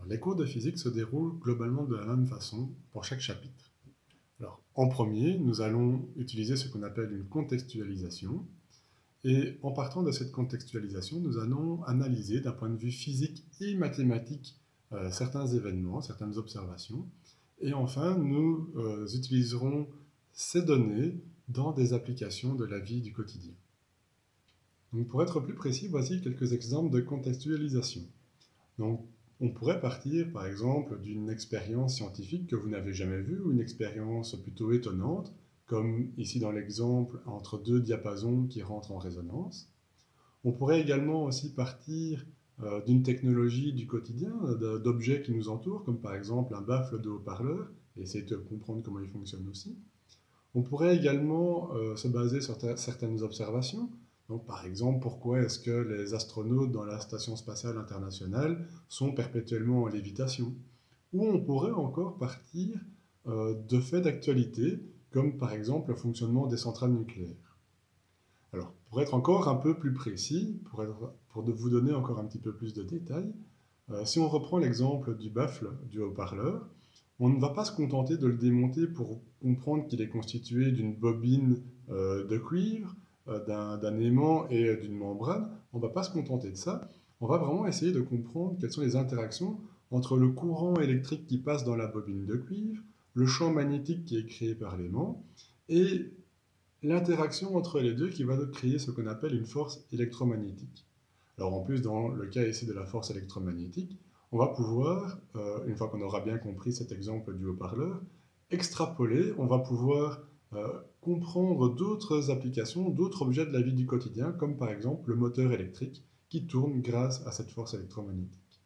Les cours de physique se déroulent globalement de la même façon pour chaque chapitre. Alors, en premier, nous allons utiliser ce qu'on appelle une contextualisation. Et en partant de cette contextualisation, nous allons analyser d'un point de vue physique et mathématique certains événements, certaines observations. Et enfin, nous utiliserons ces données dans des applications de la vie du quotidien. Donc, pour être plus précis, voici quelques exemples de contextualisation. Donc, on pourrait partir, par exemple, d'une expérience scientifique que vous n'avez jamais vue, ou une expérience plutôt étonnante, comme ici dans l'exemple entre deux diapasons qui rentrent en résonance. On pourrait également aussi partir d'une technologie du quotidien, d'objets qui nous entourent, comme par exemple un baffle de haut-parleur, et essayer de comprendre comment il fonctionne aussi. On pourrait également se baser sur certaines observations. Donc, par exemple, pourquoi est-ce que les astronautes dans la Station spatiale internationale sont perpétuellement en lévitation? Ou on pourrait encore partir de faits d'actualité, comme par exemple le fonctionnement des centrales nucléaires. Alors, pour être encore un peu plus précis, pour vous donner encore un petit peu plus de détails, si on reprend l'exemple du baffle du haut-parleur, on ne va pas se contenter de le démonter pour comprendre qu'il est constitué d'une bobine de cuivre, d'un aimant et d'une membrane. On ne va pas se contenter de ça. On va vraiment essayer de comprendre quelles sont les interactions entre le courant électrique qui passe dans la bobine de cuivre, le champ magnétique qui est créé par l'aimant, et l'interaction entre les deux qui va créer ce qu'on appelle une force électromagnétique. Alors en plus, dans le cas ici de la force électromagnétique, on va pouvoir, une fois qu'on aura bien compris cet exemple du haut-parleur, extrapoler, on va pouvoir comprendre d'autres applications, d'autres objets de la vie du quotidien, comme par exemple le moteur électrique qui tourne grâce à cette force électromagnétique.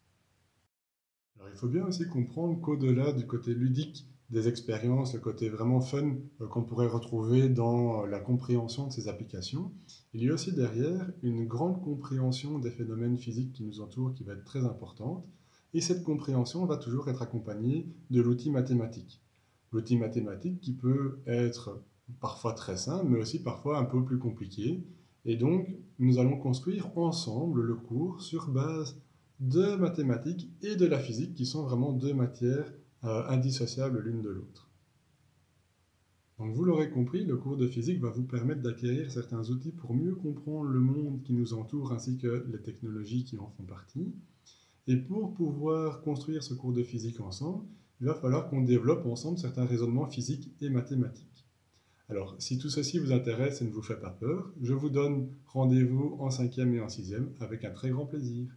Alors il faut bien aussi comprendre qu'au-delà du côté ludique des expériences, le côté vraiment fun qu'on pourrait retrouver dans la compréhension de ces applications, il y a aussi derrière une grande compréhension des phénomènes physiques qui nous entourent qui va être très importante, et cette compréhension va toujours être accompagnée de l'outil mathématique. L'outil mathématique qui peut être parfois très simple, mais aussi parfois un peu plus compliqué, et donc nous allons construire ensemble le cours sur base de mathématiques et de la physique, qui sont vraiment deux matières indissociables l'une de l'autre. Donc vous l'aurez compris, le cours de physique va vous permettre d'acquérir certains outils pour mieux comprendre le monde qui nous entoure ainsi que les technologies qui en font partie. Et pour pouvoir construire ce cours de physique ensemble, il va falloir qu'on développe ensemble certains raisonnements physiques et mathématiques. Alors, si tout ceci vous intéresse et ne vous fait pas peur, je vous donne rendez-vous en 5e et en 6e avec un très grand plaisir.